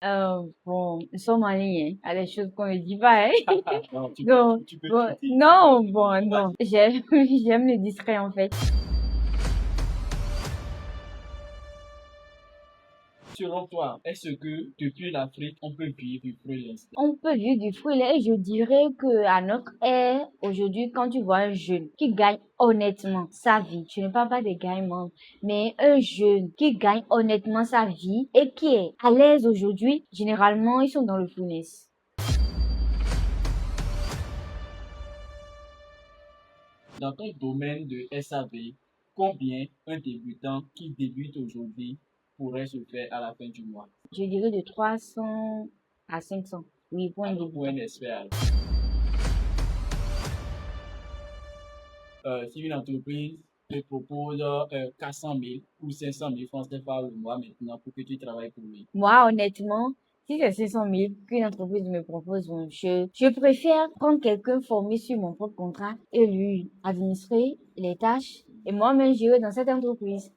Bon, nous sommes en ligne, hein. Il y a des choses qu'on ne dit pas, hein. Non, tu, Donc, tu peux bon, tout dire. non, bon, Non, non. vas-y. J'aime le discret, en fait. Selon toi, est-ce que depuis l'Afrique, on peut vivre du freelance? On peut vivre du freelance et je dirais que à notre ère, aujourd'hui, quand tu vois un jeune qui gagne honnêtement sa vie, je ne parle pas des gaiements, mais un jeune qui gagne honnêtement sa vie et qui est à l'aise aujourd'hui, généralement, ils sont dans le freelance. Dans ton domaine de SAV, combien un débutant qui débute aujourd'hui pourrait se faire à la fin du mois? Je dirais de 300 à 500. Oui, pour un Alors, pour un débutant. expert, si une entreprise te propose 400 000 ou 500 000 francs CFA le mois maintenant pour que tu travailles pour lui. Moi, honnêtement, si c'est 500 000 qu'une entreprise me propose, bon, je préfère prendre quelqu'un formé sur mon propre contrat et lui administrer les tâches et moi-même gérer dans cette entreprise.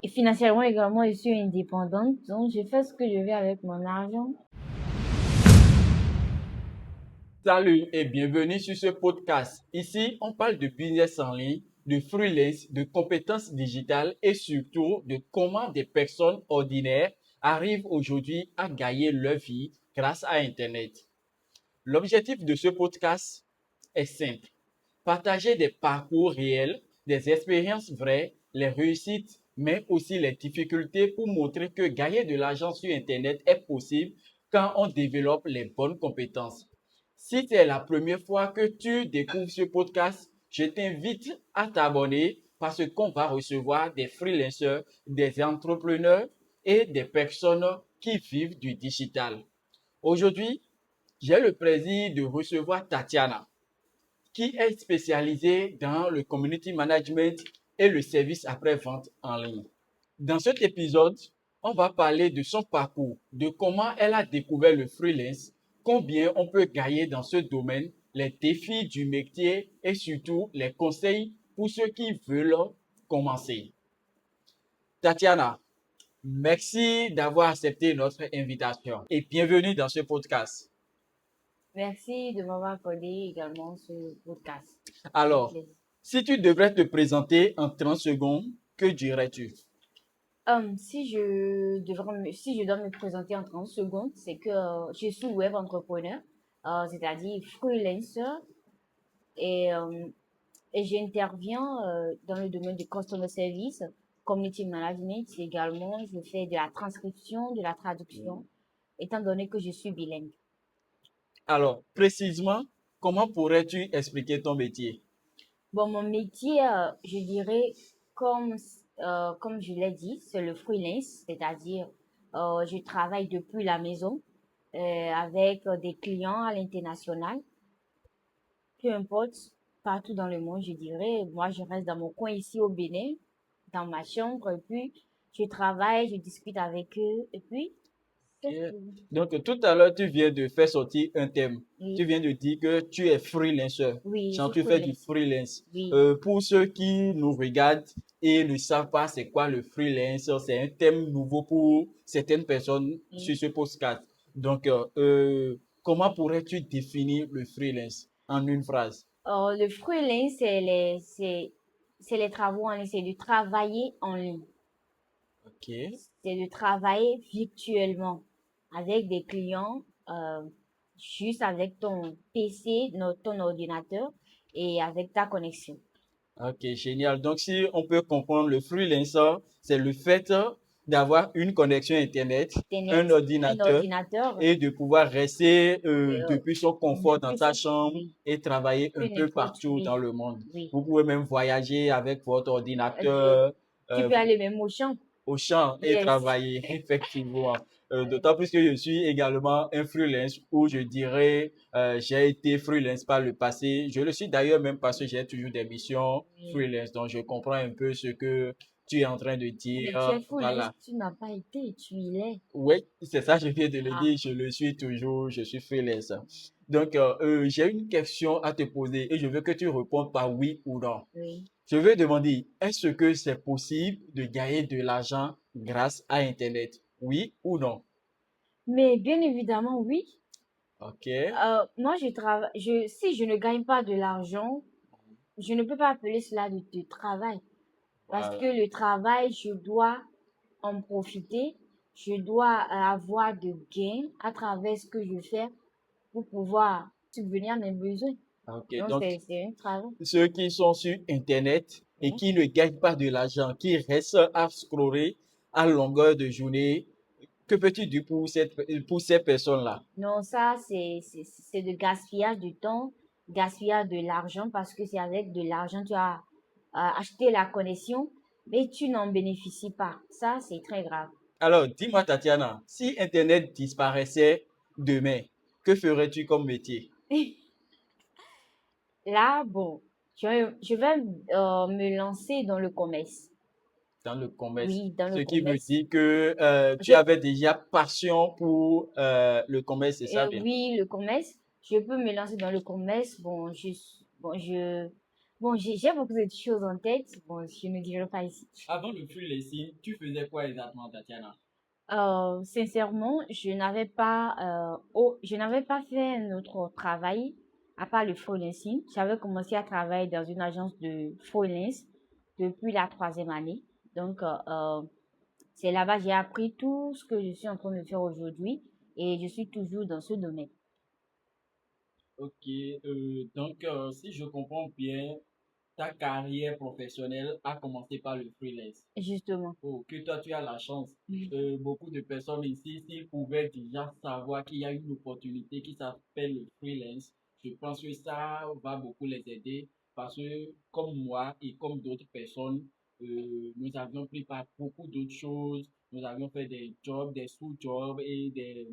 Et financièrement également, je suis indépendante, donc je fais ce que je veux avec mon argent. Salut et bienvenue sur ce podcast. Ici, on parle de business en ligne, de freelance, de compétences digitales et surtout de comment des personnes ordinaires arrivent aujourd'hui à gagner leur vie grâce à Internet. L'objectif de ce podcast est simple. Partager des parcours réels, des expériences vraies, les réussites, mais aussi les difficultés pour montrer que gagner de l'argent sur Internet est possible quand on développe les bonnes compétences. Si c'est la première fois que tu découvres ce podcast, je t'invite à t'abonner parce qu'on va recevoir des freelancers, des entrepreneurs et des personnes qui vivent du digital. Aujourd'hui, j'ai le plaisir de recevoir Tatiana, qui est spécialisée dans le community management et le service après-vente en ligne. Dans cet épisode, on va parler de son parcours, de comment elle a découvert le freelance, combien on peut gagner dans ce domaine, les défis du métier et surtout les conseils pour ceux qui veulent commencer. Tatiana, merci d'avoir accepté notre invitation et bienvenue dans ce podcast. Merci de m'avoir accordé également ce podcast. Avec Alors, plaisir. si tu devrais te présenter en 30 secondes, que dirais-tu? Si je dois me présenter en 30 secondes, c'est que je suis web entrepreneur, c'est-à-dire freelancer, et, euh, et j'interviens dans le domaine du customer service, community management également. Je fais de la transcription, de la traduction, étant donné que je suis bilingue. Alors, précisément, comment pourrais-tu expliquer ton métier? Bon, mon métier, je dirais, comme, comme je l'ai dit, c'est le freelance, c'est-à-dire je travaille depuis la maison avec des clients à l'international, peu importe, partout dans le monde, je dirais. Moi, je reste dans mon coin ici au Bénin, dans ma chambre, et puis je travaille, je discute avec eux, et puis c'est Ok. tout. Donc, tout à l'heure, tu viens de faire sortir un thème. Tu Oui, viens de dire que tu es freelancer. oui, je Genre, suis tu fais du freelance. freelance. Oui, Pour ceux qui nous regardent et ne savent pas c'est quoi le freelance, c'est un thème nouveau pour certaines personnes oui. sur ce podcast. Donc, comment pourrais-tu définir le freelance en une phrase? Le freelance, c'est les travaux en ligne, c'est de travailler en ligne. Ok. C'est de travailler virtuellement avec des clients, juste avec ton PC, ton ordinateur et avec ta connexion. Ok, génial. Donc, si on peut comprendre le freelancer, c'est le fait d'avoir une connexion Internet, un Internet, un ordinateur ordinateur, et de pouvoir rester euh, depuis son confort dans depuis sa ça, chambre oui, et travailler un peu peu n'importe, partout dans oui, le monde. oui. Vous pouvez même voyager avec votre Euh, ordinateur, Tu euh, peux aller même au champ. au champ et Yes. travailler effectivement. D'autant plus que je suis également un freelance où je dirais j'ai été freelance par le passé. Je le suis d'ailleurs même parce que j'ai toujours des missions Oui. freelance. Donc je comprends un peu ce que tu es en train de Mais tu dire. es freelance, Voilà. tu n'as pas été, tu y es. Oui, c'est ça, je viens de le Ah, dire. Je le suis toujours. Je suis freelance. Donc j'ai une question à te poser et je veux que tu répondes par oui ou non. oui. Je veux demander, est-ce que c'est possible de gagner de l'argent grâce à Internet? Oui ou non? Mais bien évidemment, oui. Ok. Moi, si je ne gagne pas de l'argent, je ne peux pas appeler cela de travail. Parce que Voilà. le travail, je dois en profiter. Je dois avoir de gains à travers ce que je fais pour pouvoir subvenir à mes besoins. Ok. Donc, Donc, c'est un travail. ceux qui sont sur Internet et Oui. qui ne gagnent pas de l'argent, qui restent à scroller à longueur de journée, que peux-tu dire pour ces personnes-là? Non, ça, c'est de gaspillage du temps, gaspillage de l'argent parce que c'est avec de l'argent, tu as acheté la connexion, mais tu n'en bénéficies pas. Ça, c'est très grave. Alors, dis-moi, Tatiana, si Internet disparaissait demain, que ferais-tu comme métier Là, bon, je vais me lancer dans le commerce. dans le commerce? Oui, dans Ce le qui veut commerce. dire que tu Je, avais déjà passion pour le commerce, c'est ça bien? oui, le commerce. Je peux me lancer dans le commerce. Bon, j'ai beaucoup de choses en tête. Bon, je ne dirai pas ici. Avant le freelancing, tu faisais quoi exactement, Tatiana? Sincèrement, je n'avais pas fait un autre travail à part le freelancing. J'avais commencé à travailler dans une agence de freelance depuis la troisième année. Donc, c'est là-bas que j'ai appris tout ce que je suis en train de faire aujourd'hui et je suis toujours dans ce domaine. Ok, donc si je comprends bien, ta carrière professionnelle a commencé par le freelance. Justement. Oh, que toi, tu as la chance. Beaucoup de personnes ici, s'ils pouvaient déjà savoir qu'il y a une opportunité qui s'appelle le freelance, je pense que ça va beaucoup les aider parce que comme moi et comme d'autres personnes, nous avions pris par beaucoup d'autres choses. Nous avions fait des jobs, des sous-jobs et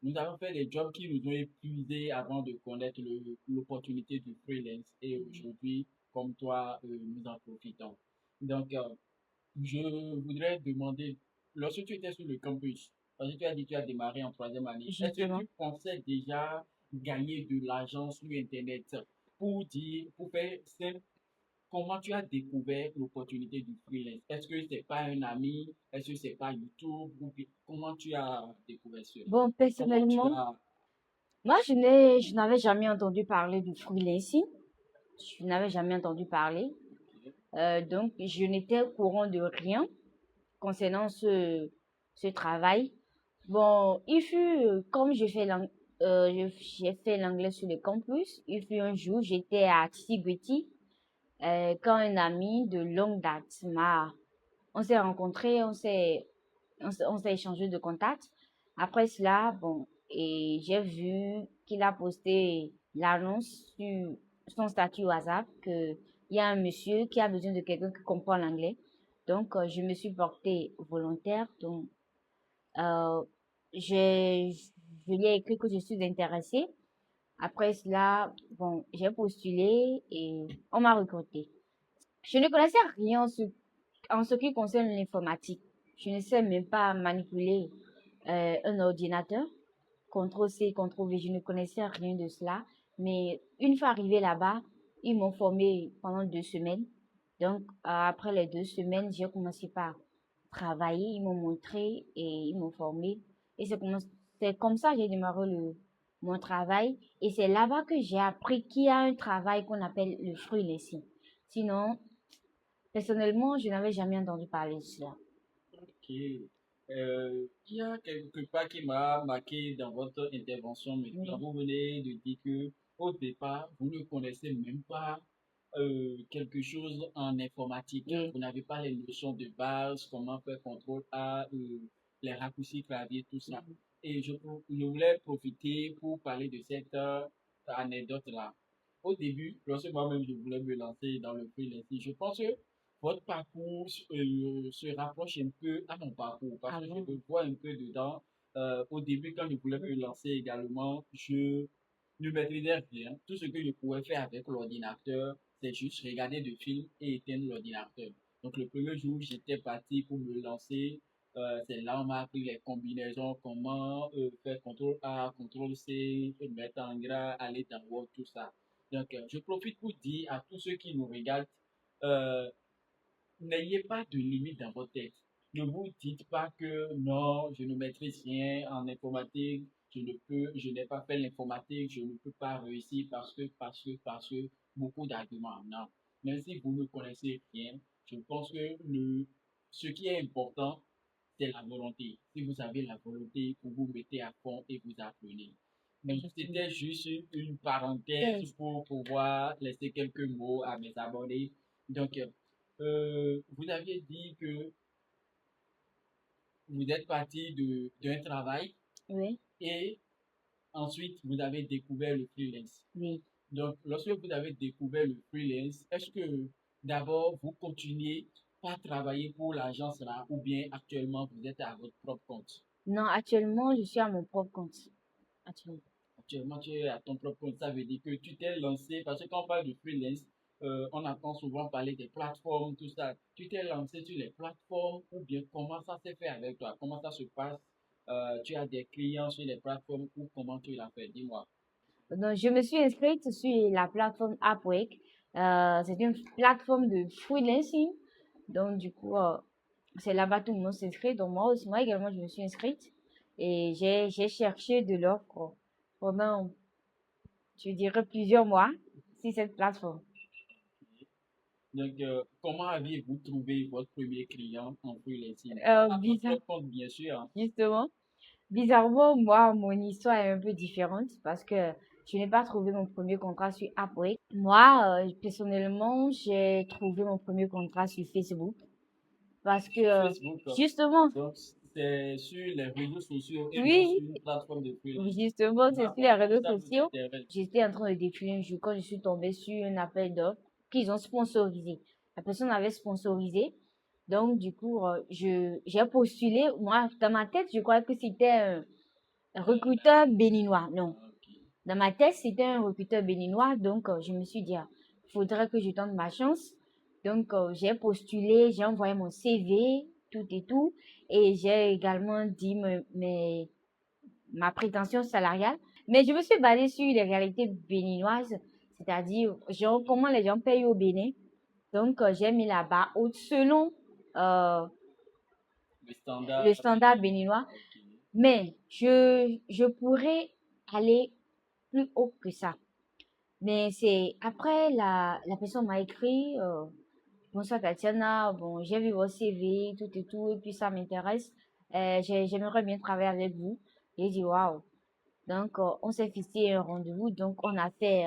nous avons fait des jobs qui nous ont épuisés avant de connaître l'opportunité du freelance. Et aujourd'hui, comme toi, nous en profitons. Donc, je voudrais demander, lorsque tu étais sur le campus, parce que tu as dit que tu as démarré en troisième année, est-ce que Justement. tu pensais déjà gagner de l'argent sur Internet pour dire, pour faire simple, comment tu as découvert l'opportunité du freelance? Est-ce que c'est pas un ami? Est-ce que c'est pas YouTube? Comment tu as découvert cela? Bon, Comment tu personnellement, as... moi, je n'avais jamais entendu parler du freelancing. Je n'avais jamais entendu parler. Donc, je n'étais au courant de rien concernant ce travail. Bon, comme j'ai fait l'anglais sur le campus, il fut un jour, j'étais à Tigweti, quand un ami de longue date on s'est rencontrés, on s'est échangé de contacts. Après cela, bon, et j'ai vu qu'il a posté l'annonce sur son statut WhatsApp que il y a un monsieur qui a besoin de quelqu'un qui comprend l'anglais. Donc, je me suis portée volontaire. Donc, euh, j'ai, je lui ai écrit que je suis intéressée. Après cela, bon, j'ai postulé et on m'a recrutée. Je ne connaissais rien en ce qui concerne l'informatique. Je ne sais même pas manipuler un ordinateur. CTRL-C, CTRL-V, je ne connaissais rien de cela. Mais une fois arrivé là-bas, ils m'ont formé pendant 2 semaines. Donc, après les 2 semaines, j'ai commencé par travailler. Ils m'ont montré et ils m'ont formé. Et c'est comme ça que j'ai démarré mon travail. Et c'est là-bas que j'ai appris qu'il y a un travail qu'on appelle le freelancing. Sinon, personnellement, je n'avais jamais entendu parler de cela. Ok. Il y a quelque part qui m'a marqué dans votre intervention maintenant. Oui. Vous venez de dire que au départ, vous ne connaissez même pas quelque chose en informatique. Oui. Vous n'avez pas les notions de base, comment faire contrôle A, les raccourcis clavier, tout ça. Et je voulais profiter pour parler de cette anecdote-là. Au début, lorsque moi-même je voulais me lancer dans le freelancing, je pense que votre parcours se rapproche un peu à mon parcours parce Ah que je bon? me vois un peu dedans. Au début, quand je voulais me lancer également, je ne maîtrisais rien. Tout ce que je pouvais faire avec l'ordinateur, c'est juste regarder des films et éteindre l'ordinateur. Donc, le premier jour, j'étais parti pour me lancer. C'est là où on m'a appris les combinaisons, comment faire CTRL A, CTRL C, mettre en gras, aller dans Word, tout ça. Donc, je profite pour dire à tous ceux qui nous regardent euh, n'ayez pas de limite dans votre tête. Ne vous dites pas que non, je ne maîtrise rien en informatique, je n'ai pas fait l'informatique, je ne peux pas réussir parce que, beaucoup d'arguments. Non. Même si vous ne connaissez rien, je pense que ce qui est important, c'est la volonté. Si vous avez la volonté, vous vous mettez à fond et vous apprenez. Donc, Effectivement. c'était juste une parenthèse Yes. pour pouvoir laisser quelques mots à mes abonnés. Donc, vous aviez dit que vous êtes parti d'un travail Oui, et ensuite vous avez découvert le freelance. oui. Donc, lorsque vous avez découvert le freelance, est-ce que d'abord vous continuez par travailler pour l'agence là ou bien actuellement vous êtes à votre propre compte? Non, actuellement, je suis à mon propre compte. Actuellement. Actuellement, tu es à ton propre compte, ça veut dire que tu t'es lancé, parce que quand on parle de freelance, on entend souvent parler des plateformes, tout ça. Tu t'es lancé sur les plateformes ou bien comment ça s'est fait avec toi? Comment ça se passe? Tu as des clients sur les plateformes ou comment tu l'as fait? Dis-moi. Donc, je me suis inscrite sur la plateforme Upwork. C'est une plateforme de freelancing. Donc, du coup, c'est là-bas tout le monde s'inscrit. Donc, moi aussi, moi également, je me suis inscrite. Et j'ai cherché de l'offre pendant, je dirais, plusieurs mois sur cette plateforme. Donc, comment aviez-vous trouvé votre premier client en freelancing? À votre Bizarre, propre compte, bien sûr, hein. justement. Bizarrement, moi, mon histoire est un peu différente parce que je n'ai pas trouvé mon premier contrat sur Upwork. Moi, personnellement, j'ai trouvé mon premier contrat sur Facebook parce que, Sur Facebook, hein. justement, Donc, c'est sur les réseaux sociaux et non oui, sur une plateforme de freelance. justement, c'est sur les Raconte-nous réseaux ça nous sociaux. intéresse. J'étais en train de défiler un jour quand je suis tombée sur un appel d'offres qu'ils ont sponsorisé. La personne avait sponsorisé. Donc, du coup, j'ai postulé. Moi, dans ma tête, je croyais que c'était un recruteur béninois. Non. Ah, ok. Dans ma tête, c'était un recruteur béninois, donc je me suis dit, il faudrait que je tente ma chance. Donc, j'ai postulé, j'ai envoyé mon CV, tout et tout, et j'ai également dit ma prétention salariale. Mais je me suis basée sur les réalités béninoises, c'est-à-dire genre, comment les gens payent au Bénin. Donc, j'ai mis là-bas selon euh, Le le standard standard béninois. béninois. Ok. Mais je pourrais aller plus haut que ça. Mais c'est après la personne m'a écrit bonsoir Tatiana, bon j'ai vu votre CV tout et tout et puis ça m'intéresse. J'aimerais bien travailler avec vous. J'ai dit waouh. Donc on s'est fixé un rendez-vous. Donc on a fait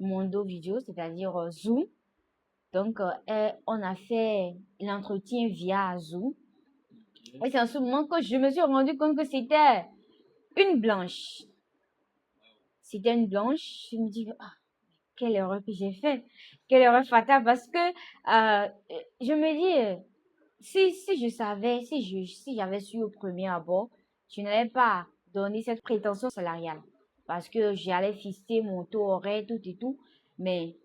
Mondo vidéo, c'est-à-dire Zoom. Donc on a fait l'entretien via Zoom. Ok. Et c'est en ce moment que je me suis rendu compte que c'était une blanche. C'était une blanche. Je me dis ah, quelle erreur que j'ai faite, quelle erreur fatale parce que je me dis si je savais, si j'avais su au premier abord, je n'allais pas donner cette prétention salariale parce que j'allais fixer mon taux horaire tout et tout, mais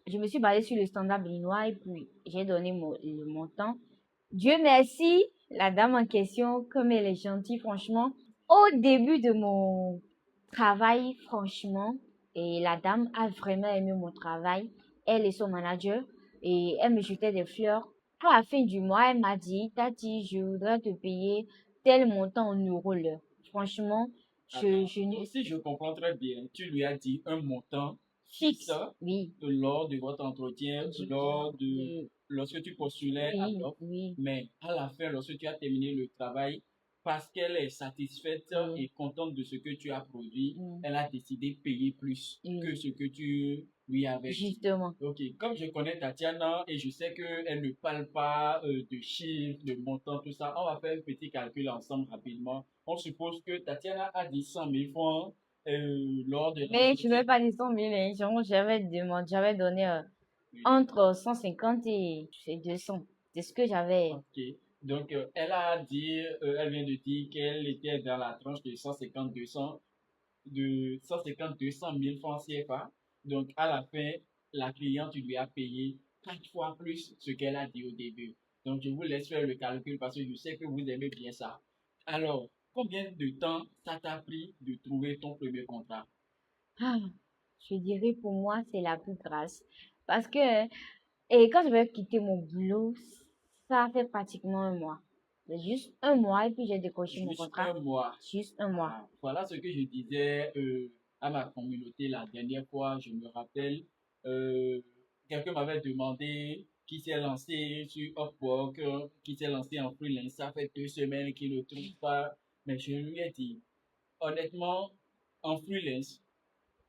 je me suis basée sur le standard béninois et puis j'ai donné le montant. Dieu merci, la dame en question, comme elle est gentille, franchement. Au début de mon travail, franchement, et la dame a vraiment aimé mon travail, elle et son manager, et elle me jetait des fleurs. À la fin du mois, elle m'a dit, Tati, je voudrais te payer tel montant en euros l'heure. Franchement, Attends, je ne donc si je comprends très bien, tu lui as dit un montant fixe fixe. Oui, lors de votre entretien, oui, lorsque tu postulais à oui, l'offre, oui, mais à la fin, lorsque tu as terminé le travail, parce qu'elle est satisfaite oui, et contente de ce que tu as produit, oui, elle a décidé de payer plus oui, que ce que tu lui avais dit. justement. Ok, comme je connais Tatiana et je sais qu'elle ne parle pas de chiffres, de montants, tout ça, on va faire un petit calcul ensemble rapidement. On suppose que Tatiana a dit 100 000 francs lors de Mais je l'entretien. n'avais pas dit 100 000, hein. J'avais donné Oui. entre 150 et 200. C'est ce que j'avais. Ok. Donc, elle vient de dire qu'elle était dans la tranche de 150, 200, de 150, 200 000 francs CFA. Donc, à la fin, la cliente lui a payé 4 fois plus ce qu'elle a dit au début. Donc, je vous laisse faire le calcul parce que je sais que vous aimez bien ça. Alors, combien de temps ça t'a pris de trouver ton premier contrat? Ah, je dirais pour moi, c'est la plus grasse. Parce que, et quand je vais quitter mon boulot, ça fait pratiquement un mois. C'est juste un mois et puis j'ai décroché mon Juste contrat. un mois. Juste un mois. Ah, voilà ce que je disais à ma communauté la dernière fois. Je me rappelle, euh, quelqu'un m'avait demandé qui s'est lancé sur Upwork, qui s'est lancé en freelance. Ça fait 2 semaines qu'il ne trouve pas. Mais je lui ai dit, honnêtement, en freelance,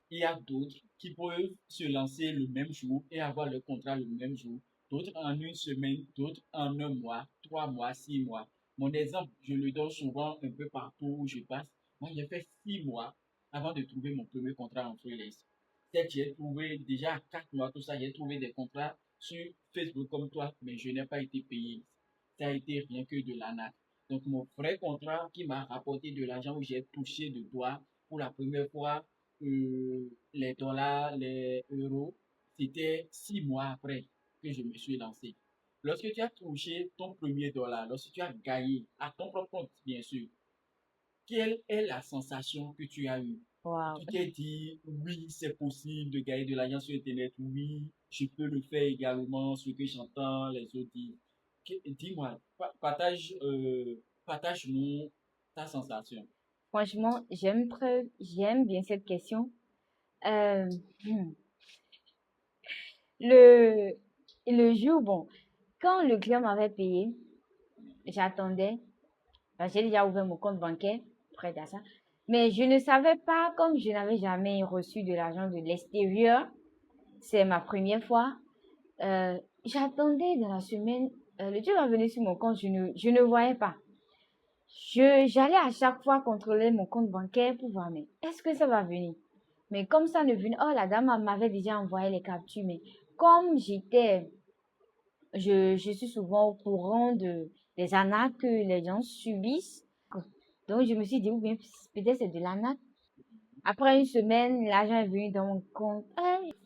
il y a d'autres qui peuvent se lancer le même jour et avoir le contrat le même jour. D'autres en une semaine, d'autres en un mois, 3 mois, 6 mois. Mon exemple, je le donne souvent un peu partout où je passe. Moi, j'ai fait 6 mois avant de trouver mon premier contrat en freelance. Certes, j'ai trouvé déjà 4 mois, tout ça, j'ai trouvé des contrats sur Facebook comme toi, mais je n'ai pas été payé. Ça a été rien que de l'arnaque. Donc, mon vrai contrat qui m'a rapporté de l'argent où j'ai touché de doigts pour la première fois les dollars, les euros, c'était 6 mois après que je me suis lancé. Lorsque tu as touché ton premier dollar, lorsque tu as gagné à ton propre compte, bien sûr, quelle est la sensation que tu as eue? Wow. Tu t'es dit, oui, c'est possible de gagner de l'argent sur Internet, oui, je peux le faire également, ce que j'entends les autres dire. Dis-moi, partage-nous ta sensation. Franchement, j'aime bien cette question. Euh, hmm. le, le jour, bon, quand le client m'avait payé, j'attendais, parce que j'ai déjà ouvert mon compte bancaire, près à ça. Mais je ne savais pas, comme je n'avais jamais reçu de l'argent de l'extérieur, c'est ma première fois. J'attendais dans la semaine, le Dieu va venir sur mon compte, je ne voyais pas. J'allais à chaque fois contrôler mon compte bancaire pour voir, mais est-ce que ça va venir? Mais comme ça ne venait, oh, la dame m'avait déjà envoyé les captures, mais comme je suis souvent au courant des arnaques que les gens subissent. Donc, je me suis dit, ou bien, peut-être c'est de l'arnaque. Après une semaine, l'argent est venu dans mon compte.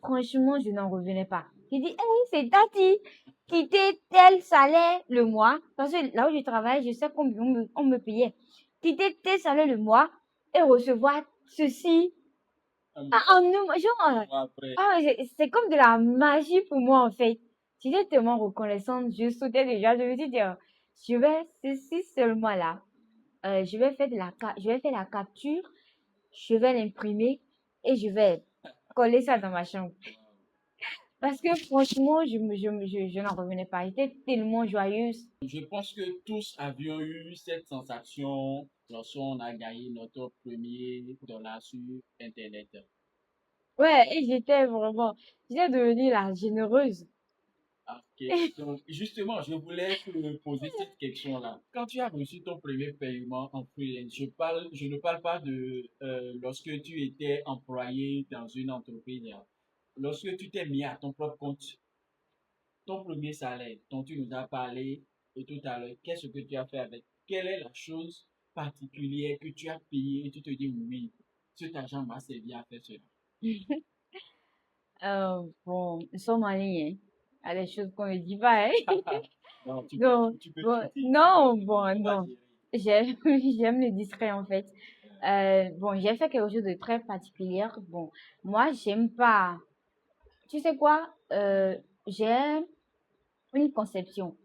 Franchement, je n'en revenais pas. J'ai dit, c'est Tati qui quitter tel salaire le mois. Parce que là où je travaille, je sais combien on me payait. Quitter tel salaire le mois et recevoir ceci. En un mois, genre, Après, c'est comme de la magie pour moi, en fait. J'étais tellement reconnaissante. Je sautais déjà. Je me suis dit, je vais, ceci seulement là. Je vais faire la capture, je vais l'imprimer et je vais coller ça dans ma chambre. Parce que franchement, je n'en revenais pas. J'étais tellement joyeuse. je pense que tous avions eu cette sensation lorsqu'on a gagné notre premier dollar sur Internet. Ouais, et j'étais devenue la généreuse. Ok, donc justement, je voulais te poser cette question-là. Quand tu as reçu ton premier paiement en freelance, je ne parle pas de lorsque tu étais employé dans une entreprise, là. Lorsque tu t'es mis à ton propre compte, ton premier salaire dont tu nous as parlé tout à l'heure, qu'est-ce que tu as fait avec? Quelle est la chose particulière que tu as payée et tu te dis oui, cet argent m'a servi à faire cela? Bon, nous sommes en ligne, hein. Il y a des choses qu'on ne dit pas, hein. Non, Donc, tu peux bon, tout dire. non, bon, On va non. gérer. J'aime, j'aime le discret, en fait. Bon, j'ai fait quelque chose de très particulier. Bon, moi, j'aime pas. Tu sais quoi? J'ai une conception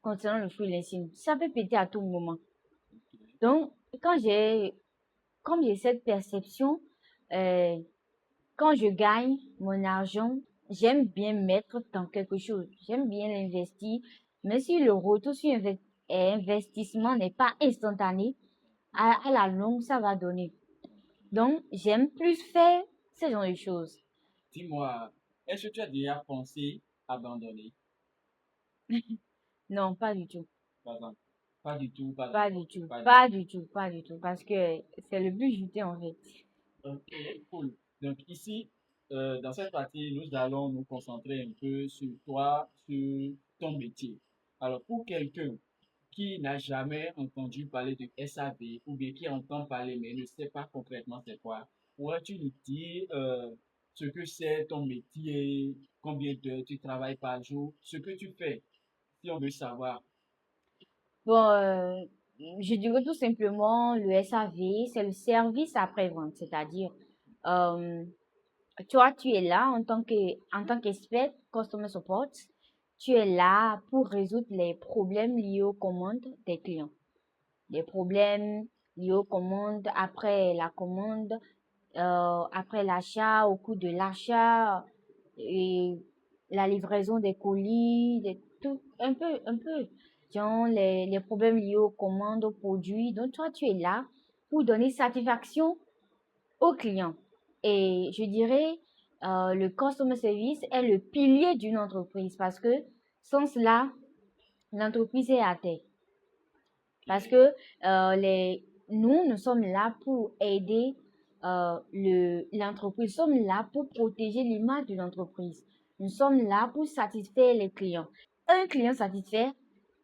concernant le freelancing. Ça peut péter à tout moment. Donc, comme j'ai cette perception, euh, quand je gagne mon argent, j'aime bien mettre dans quelque chose. J'aime bien l'investir. Mais si le retour sur investissement n'est pas instantané, à la longue, ça va donner. Donc, j'aime plus faire ce genre de choses. Dis-moi, est-ce que tu as déjà pensé abandonner? Non, pas du tout. Par exemple, pas du tout, pas Pas d'accord. du tout. Pas du Pas du tout. Pas du tout. Parce que c'est le but juté, en fait. tout. Ok, cool. Donc ici, dans cette partie, nous allons nous concentrer un peu sur toi, sur ton métier. Alors, pour quelqu'un qui n'a jamais entendu parler de SAV ou bien qui entend parler mais ne sait pas concrètement c'est quoi, pourrais-tu nous dire ce que c'est ton métier, combien d'heures tu travailles par jour, ce que tu fais, si on veut savoir. Bon, je dirais tout simplement le SAV, c'est le service après-vente, c'est-à-dire, euh, Toi, tu es là en tant qu'expert Customer Support. Tu es là pour résoudre les problèmes liés aux commandes des clients. Les problèmes liés aux commandes après la commande, après l'achat, au cours de l'achat, et la livraison des colis, tout, un peu, genre les problèmes liés aux commandes, aux produits. Donc, toi, tu es là pour donner satisfaction aux clients. Et je dirais, le customer service est le pilier d'une entreprise parce que sans cela, l'entreprise est à terre. Parce que nous sommes là pour aider l'entreprise. Nous sommes là pour protéger l'image de l'entreprise. Nous sommes là pour satisfaire les clients. Un client satisfait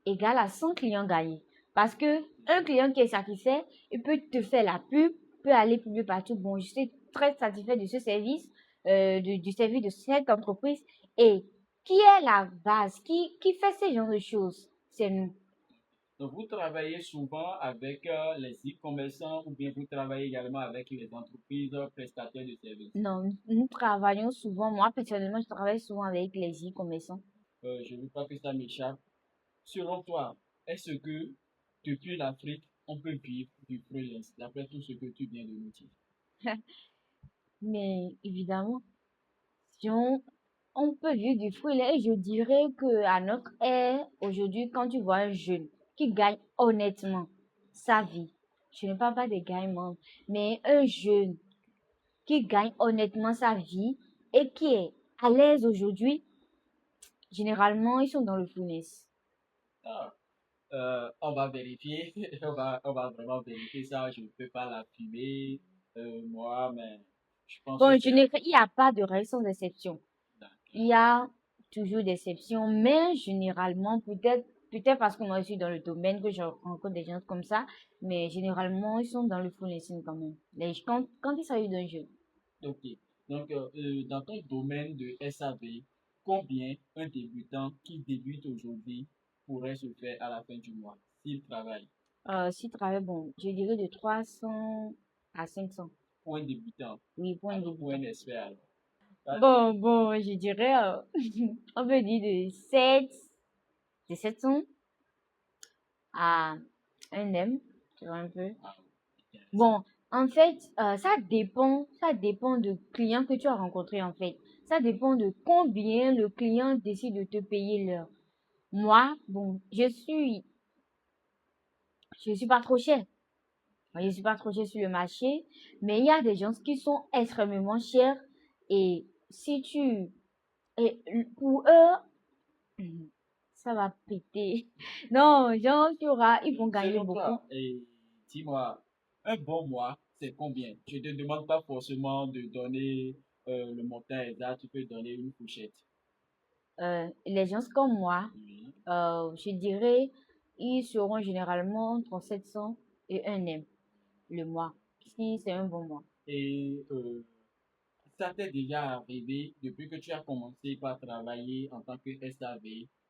égale à 100 clients gagnés. Parce que un client qui est satisfait, il peut te faire la pub, peut aller publier partout. Bon, je suis très satisfait de ce service, du service de cette entreprise. Et qui est la base, qui fait ce genre de choses? C'est nous. Donc, vous travaillez souvent avec les e-commerçants ou bien vous travaillez également avec les entreprises prestataires de services. Non, nous travaillons souvent, moi personnellement, je travaille souvent avec les e-commerçants. Je ne veux pas que ça m'échappe. Selon toi, est-ce que depuis l'Afrique, on peut vivre du freelance, d'après tout ce que tu viens de nous dire? Mais évidemment, si on peut vivre du freelance, je dirais que à notre ère, aujourd'hui, quand tu vois un jeune qui gagne honnêtement sa vie, je ne parle pas des gagnants, mais un jeune qui gagne honnêtement sa vie et qui est à l'aise aujourd'hui, généralement, ils sont dans le freelance. Ah, on va vérifier, on va vraiment vérifier ça. Je ne peux pas l'affumer, moi, mais je pense que Bon, c'est il n'y a pas de règle sans exception. Il y a toujours des exceptions, mais généralement, peut-être parce que moi je suis dans le domaine que je rencontre des gens comme ça, mais généralement, ils sont dans le freelancing quand même. Quand il s'agit d'un jeu. ok. Donc, dans ton domaine de SAV, combien un débutant qui débute aujourd'hui pourrait se faire à la fin du mois s'il travaille? S'il travaille, bon, je dirais de 300 à 500. Pour un débutant, Oui, pour un alors pour débutant. un expert. Alors. Ah, Bon, je dirais, on peut dire de 700 à un M, tu vois un peu. ah, intéressant. Bon, en fait, ça dépend du client que tu as rencontré, en fait. Ça dépend de combien le client décide de te payer l'heure. Moi, bon, je suis pas trop cher. Moi, je suis pas trop cher sur le marché, mais il y a des gens qui sont extrêmement chers et si tu, et pour eux, ça va péter. Non, genre, ils vont gagner Selon beaucoup. toi, et dis-moi, un bon mois, c'est combien? Je te demande pas forcément de donner le montant exact, tu peux donner une fourchette. Les gens comme moi, Oui. je dirais, ils seront généralement entre 700 et 1 M le mois, si c'est un bon mois. Et ça t'est déjà arrivé depuis que tu as commencé par travailler en tant que SAV,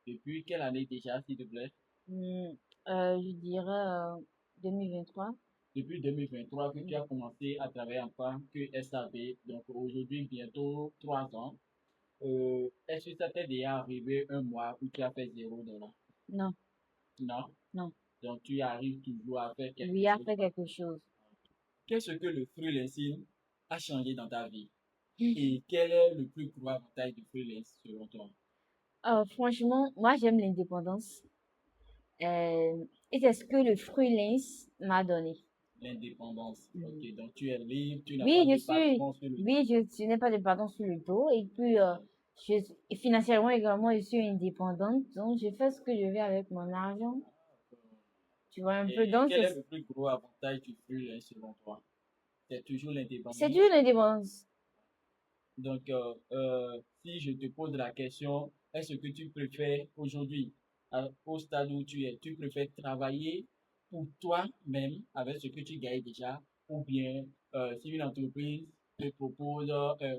depuis quelle année déjà, s'il te plaît? Hmm, je dirais 2023. Depuis 2023 que tu Hmm. as commencé à travailler en tant que SAV, donc aujourd'hui bientôt 3 ans. Est-ce que ça t'est déjà arrivé un mois où tu as fait $0? Non, Non. non, Donc tu arrives toujours à faire quelque lui a chose. fait quelque chose. Qu'est-ce que le freelancing a changé dans ta vie? Et quel est le plus gros avantage du freelance selon toi? Franchement, moi j'aime l'indépendance. Et c'est ce que le freelance m'a donné. L'indépendance. Hmm. Ok, donc tu es libre, tu n'as pas Oui, de patron sur le dos. je n'ai pas de pardon sur le dos et puis je, et financièrement également, je suis indépendante, donc je fais ce que je veux avec mon argent. Tu vois un peu, Et donc quel est le plus gros avantage du freelance selon toi? C'est toujours c'est l'indépendance. toujours l'indépendance. Donc, si je te pose la question, est-ce que tu préfères aujourd'hui, au stade où tu préfères travailler pour toi-même avec ce que tu gagnes déjà, ou bien si une entreprise te propose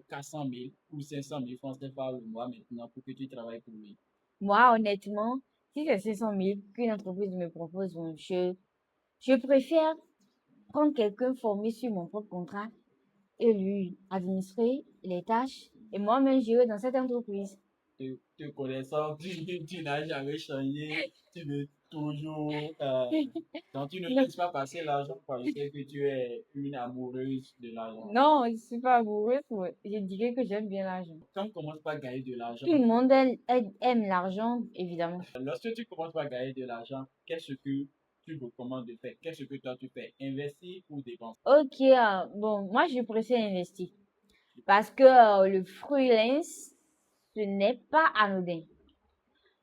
400 000 ou 500 000 francs CFA le mois maintenant pour que tu travailles pour lui? Moi, honnêtement, si c'est 500 000 qu'une entreprise me propose, je préfère prendre quelqu'un formé sur mon propre contrat et lui administrer les tâches et moi-même gérer dans cette entreprise. Te connaissant, tu n'as jamais changé, tu veux toujours, donc tu ne Non, laisses pas passer l'argent parce que tu es une amoureuse de l'argent. non, je suis pas amoureuse, mais je dirais que j'aime bien l'argent. Quand on commence par gagner de l'argent, Tout le monde aime l'argent, évidemment. lorsque tu commences par gagner de l'argent, qu'est-ce que tu recommandes de faire? Qu'est-ce que toi tu fais? Investir ou dépenser? Ok, bon, moi je préfère investir parce que le freelance, ce n'est pas anodin.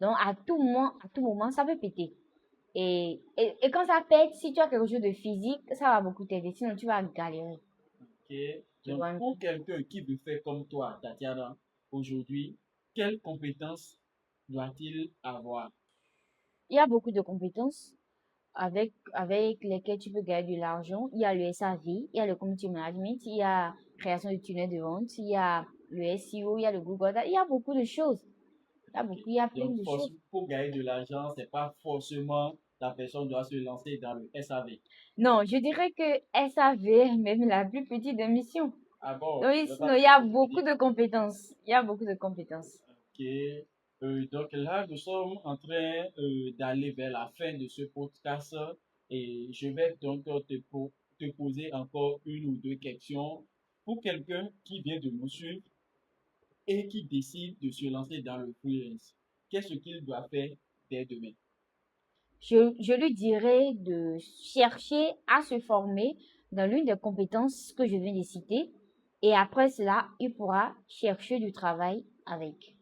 Donc à tout moment, ça peut péter. Et quand ça pète, si tu as quelque chose de physique, ça va beaucoup t'aider. Sinon, tu vas galérer. Ok. Tu Donc, vois un peu. pour quelqu'un qui veut faire comme toi, Tatiana, aujourd'hui, quelles compétences doit-il avoir? Il y a beaucoup de compétences avec lesquelles tu peux gagner de l'argent. Il y a le SAV, il y a le community management, il y a création de tunnels de vente, il y a le SEO, il y a le Google Ads. Il y a beaucoup de choses. Ok. Il y a plein Donc, de choses. pour gagner de l'argent, c'est pas forcément la personne doit se lancer dans le SAV. Non, je dirais que SAV est même la plus petite des missions. Ah bon, Donc, c'est pas sinon, il y a compliqué. beaucoup de compétences. Il y a beaucoup de compétences. Ok. Donc là, nous sommes en train d'aller vers la fin de ce podcast et je vais donc te poser encore une ou deux questions pour quelqu'un qui vient de nous suivre et qui décide de se lancer dans le freelance. Qu'est-ce qu'il doit faire dès demain? Je lui dirais de chercher à se former dans l'une des compétences que je viens de citer. Et après cela, il pourra chercher du travail avec.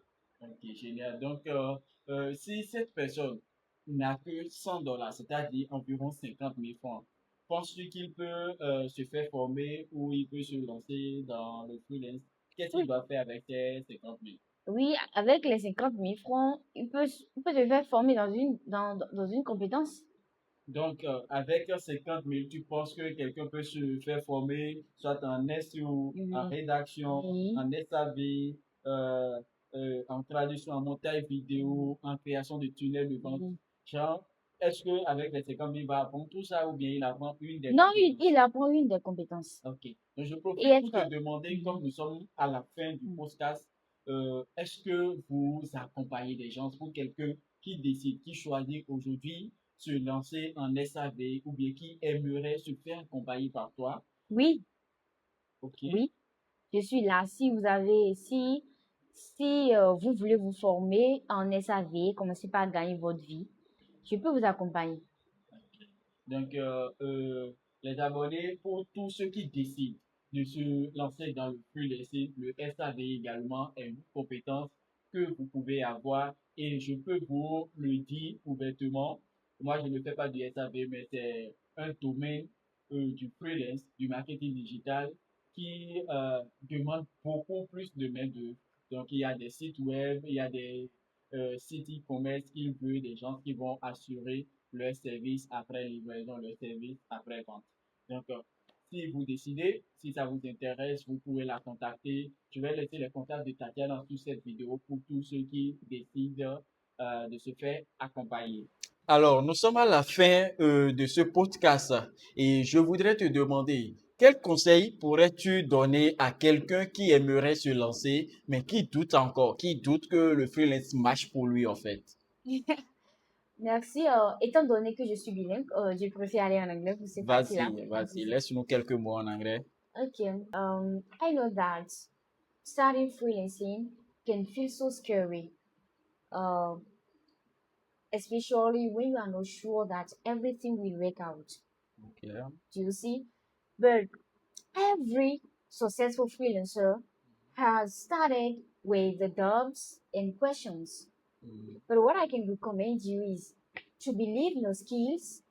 Ok, génial. Donc, si cette personne n'a que 100 dollars, c'est-à-dire environ 50 000 francs, penses-tu qu'il peut se faire former ou il peut se lancer dans le freelance? Qu'est-ce qu'il Oui, doit faire avec ces 50 000? oui, avec les 50 000 francs, il peut se faire former dans une compétence. Donc, avec 50 000, tu penses que quelqu'un peut se faire former soit en SEO, en Oui, rédaction, oui, en SAV, euh, en traduction, en montage vidéo, en création de tunnels de vente. oui. Genre, est-ce qu'avec les 50 000, il va apprendre tout ça ou bien il apprend une des Non, compétences? il apprend une des compétences. Ok. Donc, je Et profite pour te être, demander, comme Mhm, nous sommes à la fin du mhm. podcast, est-ce que vous accompagnez des gens pour quelqu'un qui décide, qui choisit aujourd'hui se lancer en SAV ou bien qui aimerait se faire accompagner par toi? Oui, Ok. oui, je suis là. Si vous voulez vous former en SAV, commencez par gagner votre vie, je peux vous accompagner. Donc, les abonnés, pour tous ceux qui décident de se lancer dans le freelancing, le SAV également est une compétence que vous pouvez avoir et je peux vous le dire ouvertement. Moi, je ne fais pas du SAV, mais c'est un domaine du freelance, du marketing digital qui demande beaucoup plus de main-d'œuvre. Donc, il y a des sites web, il y a des sites e-commerce qui veulent des gens qui vont assurer leur service après livraison, leur service après vente. Donc, si vous décidez, si ça vous intéresse, vous pouvez la contacter. Je vais laisser les contacts de Tatiana sous cette vidéo pour tous ceux qui décident de se faire accompagner. Alors, nous sommes à la fin de ce podcast et je voudrais te demander, quel conseil pourrais-tu donner à quelqu'un qui aimerait se lancer, mais qui doute encore, qui doute que le freelance marche pour lui en fait? Merci. Étant donné que je suis bilingue, je préfère aller en anglais pour c'est facile à Vas-y, vas-y, maîtriser. laisse-nous quelques mots en anglais. Okay. I know that starting freelancing can feel so scary, uh, especially when you are not sure that everything will work out. Okay. Do you see? But every successful freelancer has started with the doubts and questions. Mm, But what I can recommend you is to believe in your skills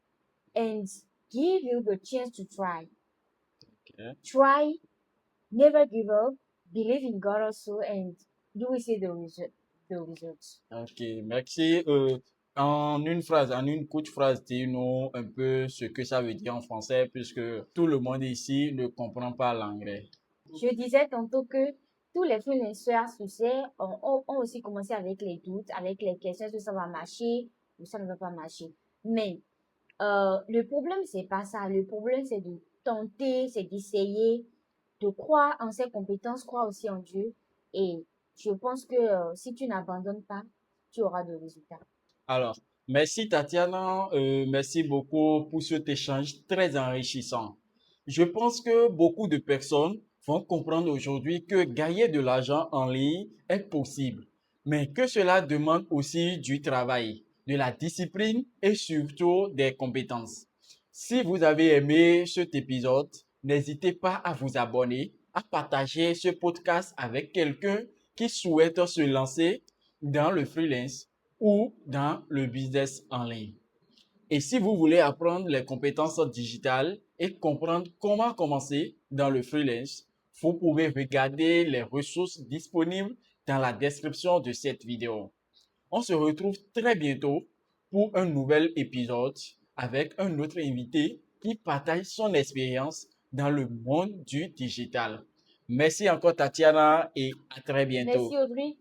and give you the chance to try. okay. Try, never give up, believe in God also, and you will see the results. Ok, merci. En une phrase, en une courte phrase, dis-nous un peu ce que ça veut dire en français, puisque tout le monde ici ne comprend pas l'anglais. Je disais tantôt que tous les freelancers succès ont aussi commencé avec les doutes, avec les questions est-ce que ça va marcher ou ça ne va pas marcher. Mais le problème, c'est pas ça. Le problème, c'est de tenter, c'est d'essayer. de croire en ses compétences, croire aussi en Dieu. Et je pense que si tu n'abandonnes pas, tu auras de résultats. Alors, merci Tatiana, merci beaucoup pour cet échange très enrichissant. Je pense que beaucoup de personnes vont comprendre aujourd'hui que gagner de l'argent en ligne est possible, mais que cela demande aussi du travail, de la discipline et surtout des compétences. Si vous avez aimé cet épisode, n'hésitez pas à vous abonner, à partager ce podcast avec quelqu'un qui souhaite se lancer dans le freelance ou dans le business en ligne. Et si vous voulez apprendre les compétences digitales et comprendre comment commencer dans le freelance, vous pouvez regarder les ressources disponibles dans la description de cette vidéo. On se retrouve très bientôt pour un nouvel épisode avec un autre invité qui partage son expérience dans le monde du digital. Merci encore Tatiana et à très bientôt. Merci Audrey.